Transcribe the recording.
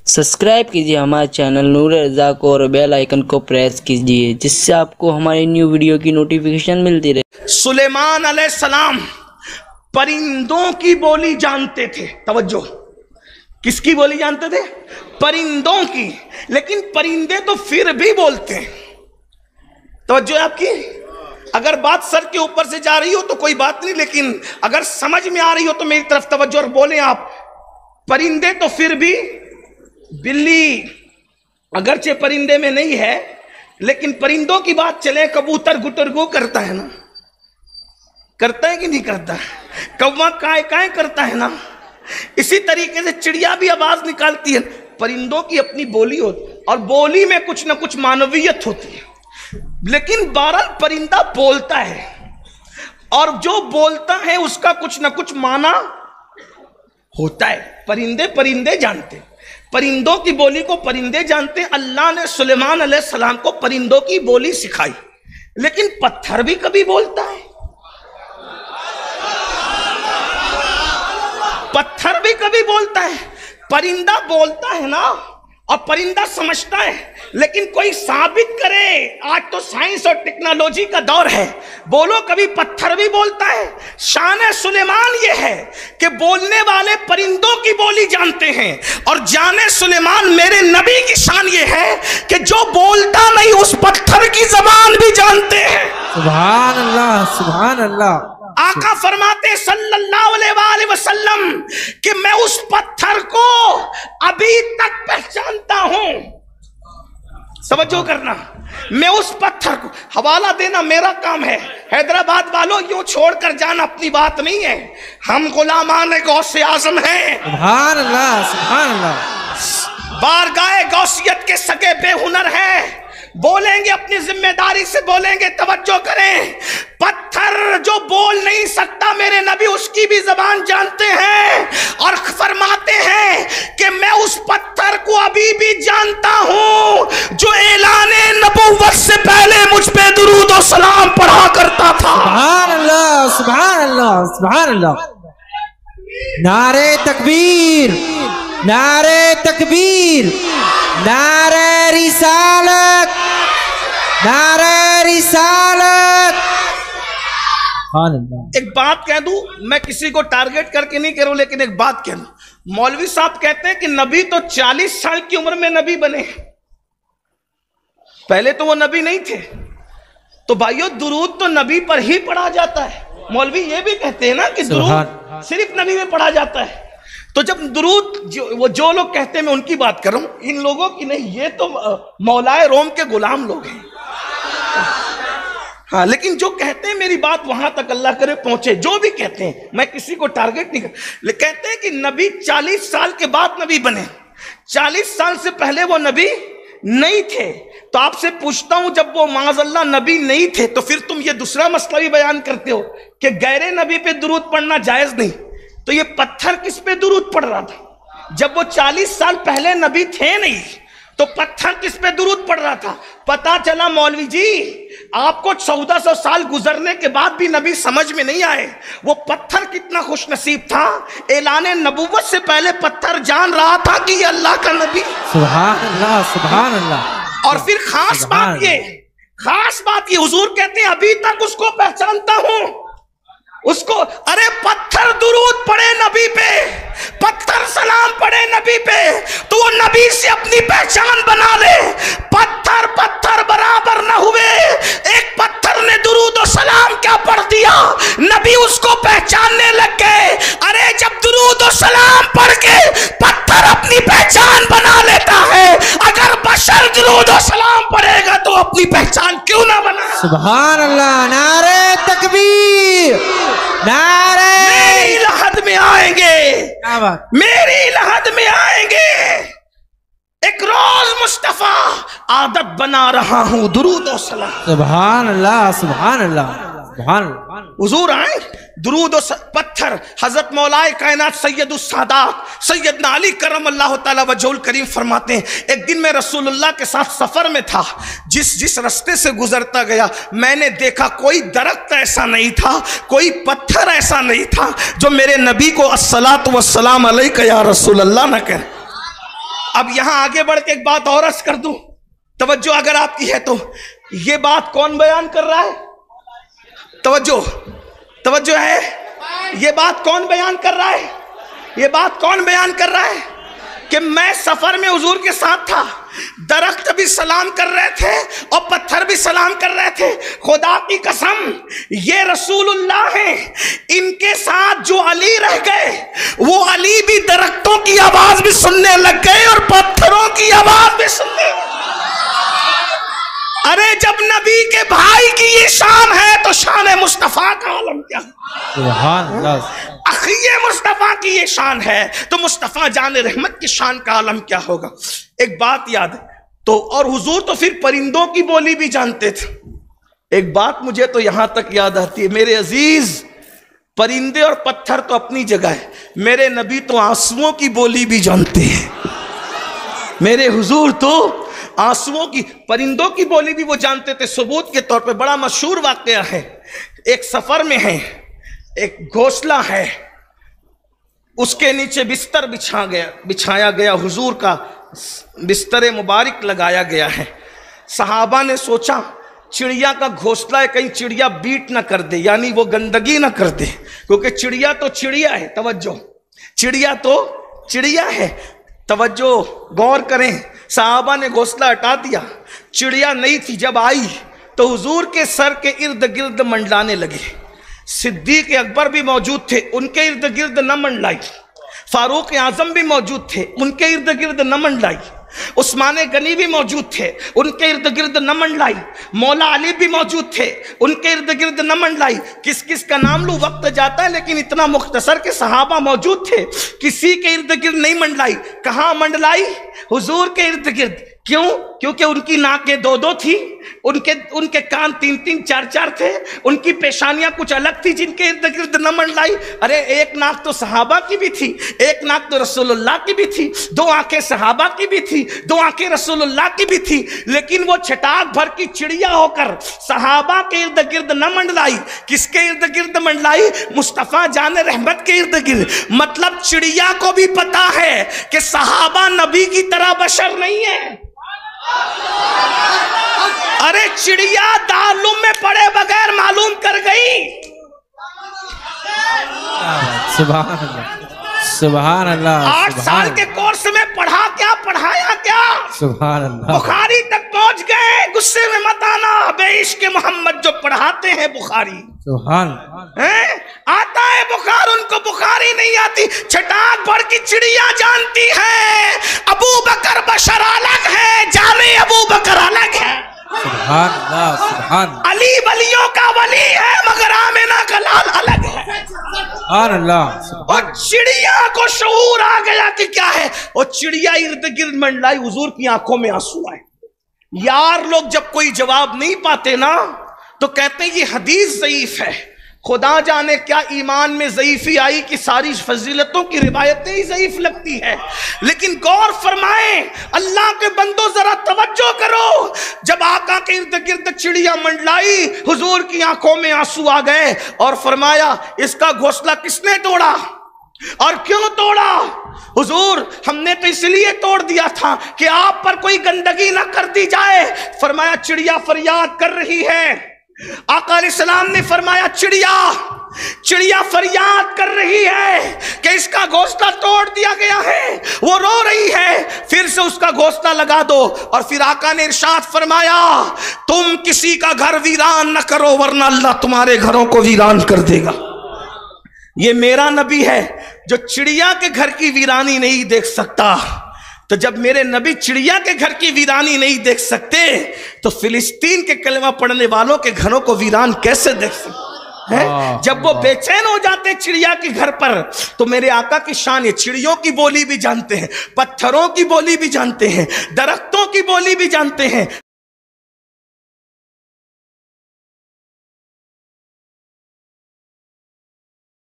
Subscribe कीजिए हमारे channel नूर रज़ा को और बेल आइकन को प्रेस कीजिए जिससे आपको हमारी न्यू वीडियो की नोटिफिकेशन मिलती रहे। सुलेमान अलैहिस्सलाम परिंदों की बोली जानते थे। तवज्जो, किसकी बोली जानते थे? परिंदों की। लेकिन परिंदे तो फिर भी बोलते हैं। तवज्जो है आपकी। अगर बात सर के ऊपर से जा रही हो तो कोई बात नहीं, लेकिन अगर समझ में आ रही हो तो मेरी तरफ तवज्जो और बोलें आप। परिंदे तो फिर भी, बिल्ली अगरचे परिंदे में नहीं है, लेकिन परिंदों की बात चले, कबूतर गुटरगू करता है ना, करता है कि नहीं करता? कौवा काय काय करता है ना। इसी तरीके से चिड़िया भी आवाज निकालती है। परिंदों की अपनी बोली होती और बोली में कुछ ना कुछ मानवीयत होती है। लेकिन बहरहाल परिंदा बोलता है और जो बोलता है उसका कुछ ना कुछ माना होता है। परिंदे जानते, परिंदों की बोली को परिंदे जानते। अल्लाह ने सुलेमान अलैहिस्सलाम को परिंदों की बोली सिखाई। लेकिन पत्थर भी कभी बोलता है, पत्थर भी कभी बोलता है। परिंदा बोलता है ना, और परिंदा समझता है, लेकिन कोई साबित करे। आज तो साइंस और टेक्नोलॉजी का दौर है। बोलो कभी पत्थर भी बोलता है। शान सुलेमान ये है कि बोलने वाले परिंदों की बोली जानते हैं, और जाने सुलेमान मेरे नबी की शान ये है कि जो बोलता नहीं उस पत्थर की जबान भी जानते हैं। सुभान अल्लाह, सुभान अल्लाह। आका फरमाते सल्लल्लाहु अलैहि वसल्लम कि मैं उस पत्थर को अभी तक पहचानता हूं। समझो करना, मैं उस पत्थर को, हवाला देना मेरा काम है। हैदराबाद वालों यूं छोड़कर जाना अपनी बात नहीं है। हम गुलामान गौसे आजम हैं। सुभान अल्लाह, सुभान अल्लाह। बारगाह गौसियत के सगे बेहुनर हैं। बोलेंगे अपनी जिम्मेदारी से बोलेंगे। तवज्जो करें, पत्थर जो बोल नहीं सकता मेरे नबी उसकी भी जबान जानते हैं, और फरमाते हैं कि मैं उस पत्थर को अभी भी जानता हूं जो ऐलाने नबुव्वत से पहले मुझ पे दुरूद और सलाम पढ़ा करता था। सुभान अल्लाह, सुभान अल्लाह, सुभान अल्लाह। नारे तकबीर, नारे तकबीर, नारे रिसालत, नारे रिसालत। एक बात कह दूं, मैं किसी को टारगेट करके नहीं कह रहा हूं, लेकिन एक बात कह दूं। मौलवी साहब कहते हैं कि नबी तो 40 साल की उम्र में नबी बने, पहले तो वो नबी नहीं थे। तो भाइयों दुरूद तो नबी पर ही पढ़ा जाता है। मौलवी ये भी कहते हैं ना कि दुरूद सिर्फ नबी में पढ़ा जाता है। तो जब दुरूद जो लोग कहते हैं, मैं उनकी बात कर रहा हूं, इन लोगों की नहीं। ये तो मौलाए रोम के गुलाम लोग हैं। हाँ, लेकिन जो कहते हैं मेरी बात वहां तक अल्लाह करे पहुंचे। जो भी कहते हैं, मैं किसी को टारगेट नहीं कर, लेकिन कहते हैं कि नबी 40 साल के बाद नबी बने। 40 साल से पहले वो नबी नहीं थे। तो आपसे पूछता हूं, जब वो माज़अल्लाह नबी नहीं थे तो फिर तुम ये दूसरा मसला भी बयान करते हो कि गैरे नबी पे दुरूद पढ़ना जायज नहीं। तो ये पत्थर किस पे दुरूद पढ़ रहा था? जब वो 40 साल पहले नबी थे नहीं तो पत्थर किस पे दुरूद पढ़ रहा था? पता चला मौलवी जी आपको 1400 साल गुजरने के बाद भी नबी समझ में नहीं आए। वो पत्थर कितना खुश नसीब था, ऐलाने नबुव्वत से पहले पत्थर जान रहा था कि ये अल्लाह का नबी। सुभान अल्लाह, सुभान अल्लाह। और फिर खास बात ये हुजूर कहते हैं अभी तक उसको पहचानता हूं। उसको, अरे पत्थर दुरूद पढ़े नबी पे, पत्थर सलाम पढ़े नबी पे, तो वो नबी से अपनी पहचान बना ले। पत्थर बराबर न हुए। एक पत्थर ने दुरूद और सलाम क्या पढ़ दिया, नबी उसको पहचानने लग गए। अरे जब दुरूद और सलाम पढ़ के पत्थर अपनी पहचान बना लेता है, अगर बशर दुरूद और सलाम पढ़ेगा तो अपनी पहचान क्यों ना बना? सुभान अल्लाह। नारे तकबीर, नारे। मेरी लहद में आएंगे, मेरी लहद में आएंगे। एक रोज मुस्तफा आदत बना रहा हूं दुरूद और सलाम। सुभान अल्लाह, सुभान अल्लाह, सुभान अल्लाह। हुजूर आए दुरूद और पत्थर। हजरत मौलाए कायनात सैयदुस सादात सैयदना अली करम अल्लाह ताला वजहुल करीम फरमाते हैं, एक दिन मैं रसूलुल्लाह के साथ सफर में था। जिस रास्ते से गुजरता गया मैंने देखा कोई दरख्त ऐसा नहीं था, कोई पत्थर ऐसा नहीं था जो मेरे नबी को अस्सलातु वस्सलाम अलैका या रसूलल्लाह न कहे। اب یہاں آگے بڑھ کے ایک بات اور عرض کر دوں، توجہ اگر آپ کی ہے تو، یہ بات کون بیان کر رہا ہے؟ توجہ ہے، یہ بات کون بیان کر رہا ہے؟ یہ بات کون بیان کر رہا ہے کہ میں سفر میں حضور کے ساتھ تھا، درخت بھی سلام کر رہے تھے اور پتھر بھی سلام کر رہے تھے، خدا کی قسم یہ رسول اللہ ہیں، ان کے ساتھ جو علی رہ گئے وہ علی بھی درختوں کی آواز بھی سننے لگ گئے اور پتھروں کی آواز بھی سننے لگ گئے۔ ارے جب نبی کے بھائی کی یہ شان ہے تو شان مصطفیٰ کا عالم کیا ہے؟ سبحان اللہ۔ اخی مصطفیٰ کی یہ شان ہے تو مصطفیٰ جان رحمت کی شان کا عالم کیا ہوگا؟ ایک بات یاد ہے تو، اور حضور تو پھر پرندوں کی بولی بھی جانتے تھے۔ ایک بات مجھے تو یہاں تک یاد آتی ہے میرے عزیز، پرندے اور پتھر تو اپنی جگہ ہے، میرے نبی تو آنسوؤں کی بولی بھی جانتے ہیں۔ میرے حضور تو آنسوؤں کی، پرندوں کی بولی بھی وہ جانتے تھے۔ ثبوت کے طور پہ بڑا مشہور واقعہ ہے، ایک سفر میں ہے، ایک گھونسلہ ہے، اس کے نیچے بستر بچھایا گیا، حضور کا بستر مبارک لگایا گیا ہے۔ صحابہ نے سوچا چڑیا کا گھونسلہ ہے، کہیں چڑیا بیٹ نہ کر دے، یعنی وہ گندگی نہ کر دے، کیونکہ چڑیا تو چڑیا ہے، توجہ، چڑیا تو چڑیا ہے، توجہ غور کریں۔ صحابہ نے گھونسلہ ہٹا دیا، چڑیا نہیں تھی، جب آئی تو حضور کے سر کے ارد گرد منڈلانے لگے۔ صدیق اکبر بھی موجود تھے، ان کے ارد گرد نہ منڈلائی۔ فاروق اعظم بھی موجود تھے، ان کے ارد گرد نہ منڈلائی۔ عثمان غنی بھی موجود تھے، ان کے ارد گرد نہ منڈلائی۔ مولا علی بھی موجود تھے، ان کے ارد گرد نہ منڈلائی۔ کس کس کا نام لوں، وقت جاتا ہے لیکن اتنا مختصر کہ صحابہ موجود تھے، کسی کے ارد گرد نہیں منڈلائی۔ کہاں منڈلائی؟ حضور کے ارد گرد۔ کیوں؟ کیونکہ ان کی ناکیں دو دو تھی، ان کے کان تین تین چار چار تھے، ان کی پیشانیاں کچھ الگ تھی جن کے ارد گرد نہ منڈلائی۔ ارے ایک ناک تو صحابہ کی بھی تھی، ایک ناک تو رسول اللہ کی بھی تھی، دو آنکھیں صحابہ کی بھی تھی، دو آنکھیں رسول اللہ کی بھی تھی، لیکن وہ چھٹاک بھر کی چڑیا ہو کر صحابہ کے ارد گرد نہ منڈلائی۔ کس کے ارد گرد منڈلائی؟ مصطفیٰ جان رحمت کے ارد گرد۔ مطلب چڑیا کو بھی پتا ہے کہ صحابہ نبی کی طرح بشر نہیں ہے۔ ارے چڑیا تعلم میں پڑے بغیر معلوم کر گئی۔ سبحان اللہ، سبحان اللہ۔ 8 سال کے کورس میں پڑھا کیا، پڑھایا کیا؟ سبحان اللہ۔ بخاری تک پہنچ گئے، غصے میں مت آنا، بے عشق محمد جو پڑھاتے ہیں بخاری، سبحان آتا ہے بخار، ان کو بخاری نہیں آتی۔ چھٹاک بھر کی چڑیا جانتی ہے ابو بکر بشر الگ ہے، جانے ابو بکر الگ ہے۔ سبحان اللہ، سبحان علی ولیوں کا ولی ہے مگر آمنہ کا لال الگ ہے۔ سبحان اللہ۔ اور چڑیا کو شعور آ گیا کہ کیا ہے، اور چڑیا ارد گرد منڈلائی، حضور کی آنکھوں میں آنسو آئے۔ یار لوگ جب کوئی جواب نہیں پاتے نا تو کہتے ہیں یہ حدیث ضعیف ہے۔ خدا جانے کیا ایمان میں ضعیفی آئی کہ ساری فضیلتوں کی روایتیں ہی ضعیف لگتی ہے۔ لیکن غور فرمائیں، اللہ کے بندو ذرا توجہ کرو، جب آقا کے ارد گرد چڑیا منڈلائی، حضور کی آنکھوں میں آنسو آ گئے اور فرمایا اس کا گھونسلہ کس نے توڑا اور کیوں توڑا؟ حضور ہم نے تو اس لیے توڑ دیا تھا کہ آپ پر کوئی گندگی نہ کر دی جائے۔ فرمایا چڑیا فریاد کر رہی ہے۔ آقا علیہ السلام نے فرمایا چڑیا فریاد کر رہی ہے کہ اس کا گھونسلہ توڑ دیا گیا ہے، وہ رو رہی ہے، پھر سے اس کا گھونسلہ لگا دو۔ اور پھر آقا نے ارشاد فرمایا تم کسی کا گھر ویران نہ کرو ورنہ اللہ تمہارے گھروں کو ویران کر دے گا۔ یہ میرا نبی ہے جو چڑیا کے گھر کی ویرانی نہیں دیکھ سکتا، تو جب میرے نبی چڑیا کے گھر کی ویرانی نہیں دیکھ سکتے تو فلسطین کے کلمہ پڑھنے والوں کے گھروں کو ویران کیسے دیکھ سکتے ہیں؟ جب وہ بے چین ہو جاتے چڑیا کے گھر پر تو میرے آقا کی شان ہے، چڑیوں کی بولی بھی جانتے ہیں، پتھروں کی بولی بھی جانتے ہیں، درختوں کی بولی بھی جانتے ہیں۔